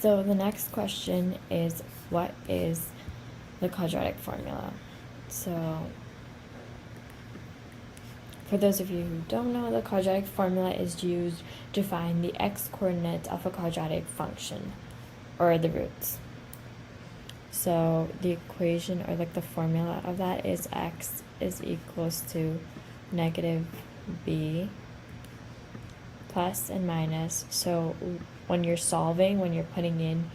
So the next question is, what is the quadratic formula? So for those of you who don't know, the quadratic formula is used to find the x-coordinates of a quadratic function, or the roots. So the equation, or like the formula of that, is x is equals to negative b plus and minus. So when you're solving, when you're putting in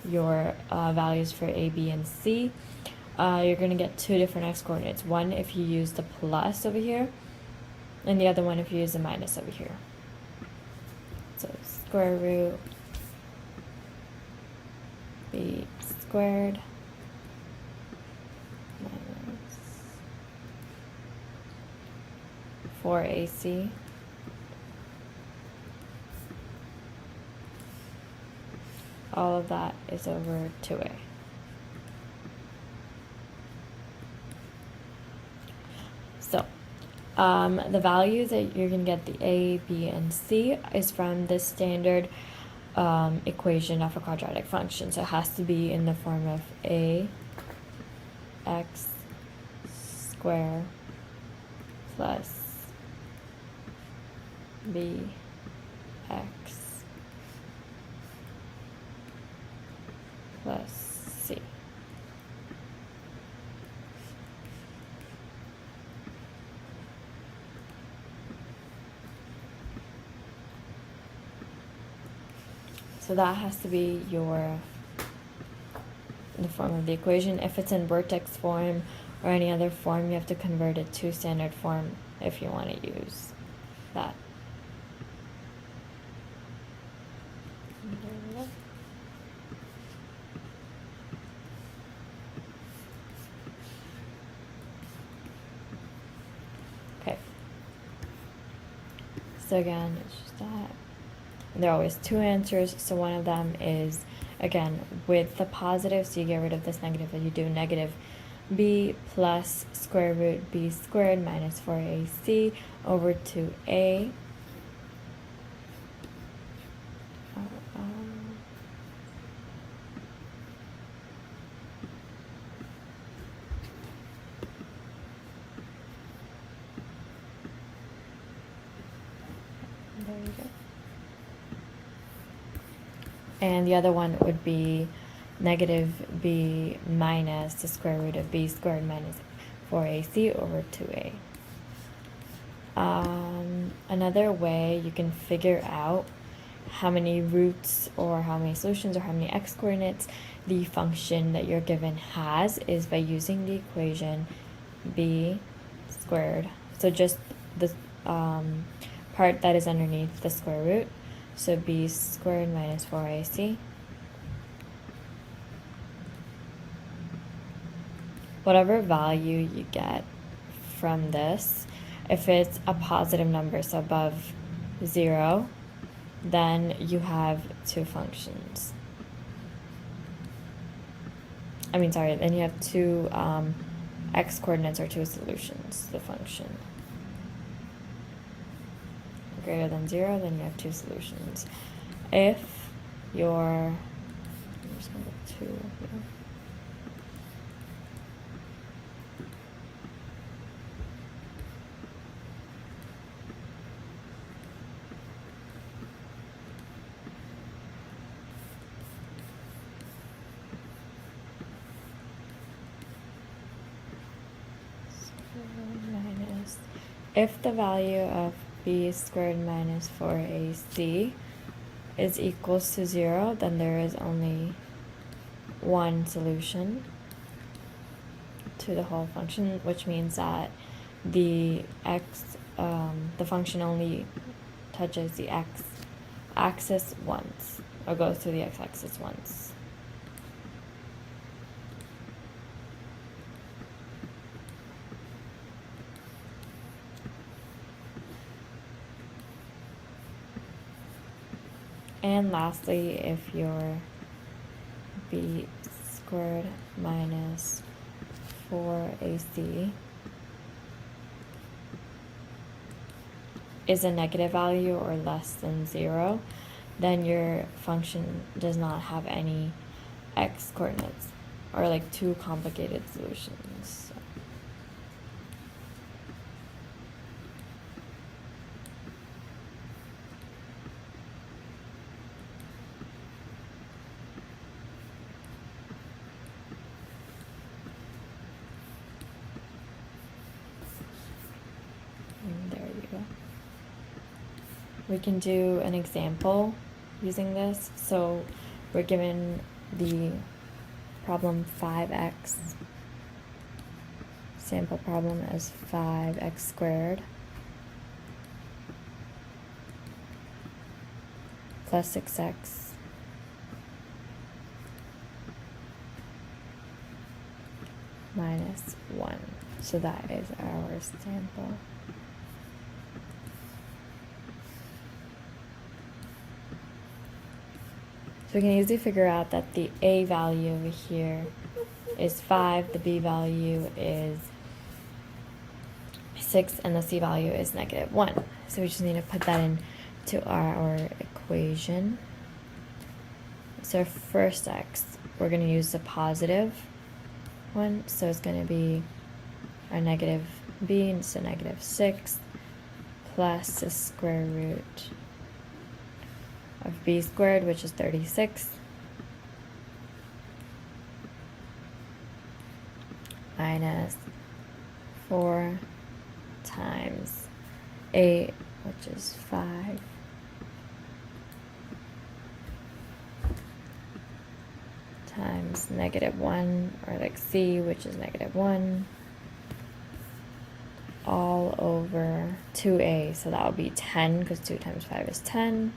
your values for a, b, and c, you're going to get two different x-coordinates. One if you use the plus over here, and the other one if you use the minus over here. So square root b squared minus 4ac all of that is over 2a. So the values that you're going to get, the a, b, and c, is from the standard equation of a quadratic function. So it has to be in the form of a x square plus b x plus c. So that has to be in the form of the equation. If it's in vertex form or any other form, you have to convert it to standard form if you want to use that. Okay. So again, it's just that. And there are always two answers. So one of them is, again, with the positive, so you get rid of this negative, and you do negative b plus square root b squared minus 4ac over 2a. There you go. And the other one would be negative b minus the square root of b squared minus 4ac over 2a. Another way you can figure out how many roots or how many solutions or how many x-coordinates the function that you're given has is by using the equation b squared. So just the part that is underneath the square root. So b squared minus 4ac. Whatever value you get from this, if it's a positive number, so above 0, then you have two functions. Then you have two x-coordinates or two solutions, the function. Greater than 0, then you have two solutions. If I'm just going to put 2 here. Minus, if the value of b squared minus 4ac is equals to 0, then there is only one solution to the whole function, which means that the function only touches the x-axis once, or goes through the x-axis once. And lastly, if your b squared minus 4ac is a negative value or less than 0, then your function does not have any x coordinates or like too complicated solutions. So. And there you go. We can do an example using this. So we're given the problem 5x, sample problem as 5x squared plus 6x minus 1. So that is our sample. So we can easily figure out that the a value over here is 5, the b value is 6, and the c value is -1. So we just need to put that into our equation. So first x, we're going to use the positive one, so it's going to be our negative b, so -6 plus the square root of b squared, which is 36, minus 4 times 8, which is 5, times -1, or like c, which is -1, all over 2a, so that would be 10, because 2 times 5 is 10.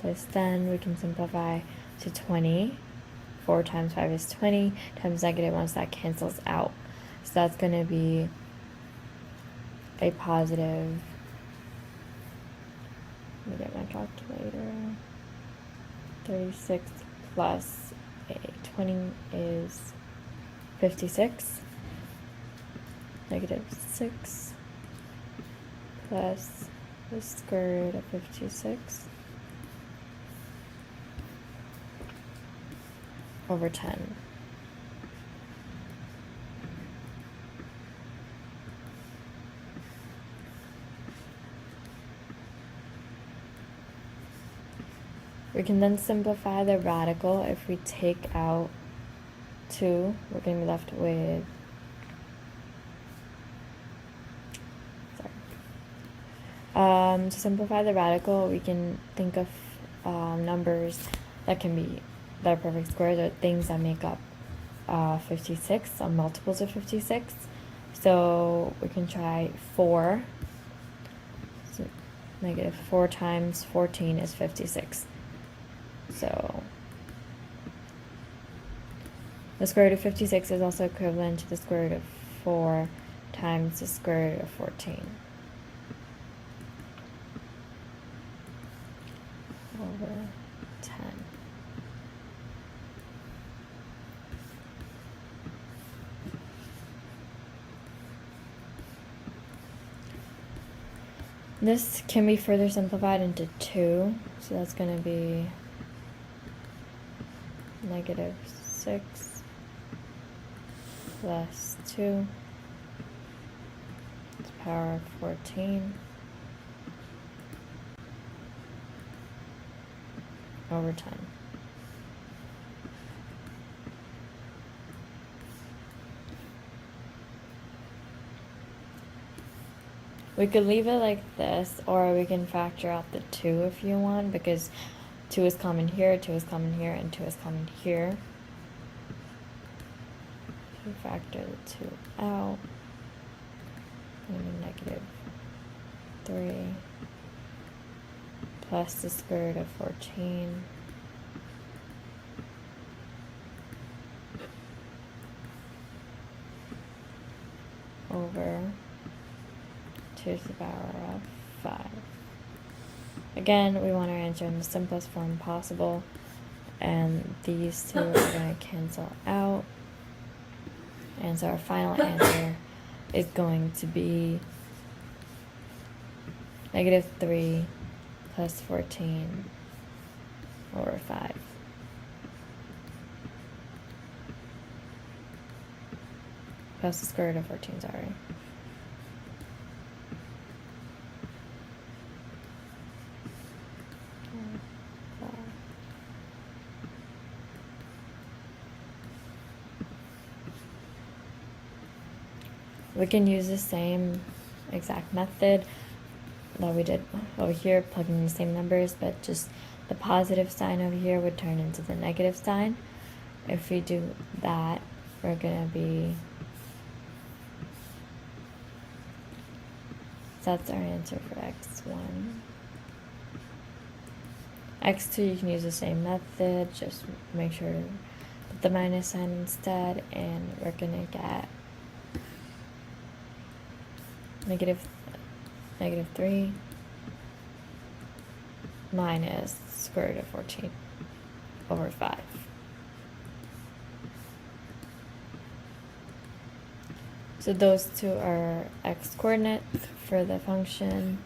This, then we can simplify to 20. 4 times 5 is 20, times -1, so that cancels out. So that's going to be a positive, let me get my calculator, 36 plus 20 is 56, -6 plus the square root of 56 over 10. We can then simplify the radical. If we take out 2, we're going to be left with, to simplify the radical, we can think of numbers that are perfect squares, or things that make up 56, multiples of 56. So we can try 4. So -4 times 14 is 56. So the square root of 56 is also equivalent to the square root of 4 times the square root of 14 over 10. This can be further simplified into 2, so that's going to be -6 plus 2 to the power of 14 over 10. We could leave it like this, or we can factor out the 2 if you want, because 2 is common here, 2 is common here, and 2 is common here. If we factor the 2 out, it's going to be -3 plus the square root of 14 over 2 to the power of 5. Again, we want our answer in the simplest form possible, and these two are going to cancel out, and so our final answer is going to be negative 3 plus 14 over 5. Plus the square root of 14, sorry. We can use the same exact method that we did over here, plugging in the same numbers, but just the positive sign over here would turn into the negative sign. If we do that, we're going to be, so that's our answer for x1. x2, you can use the same method, just make sure to put the minus sign instead, and we're going to get negative 3 minus square root of 14 over 5. So those two are x coordinates for the function.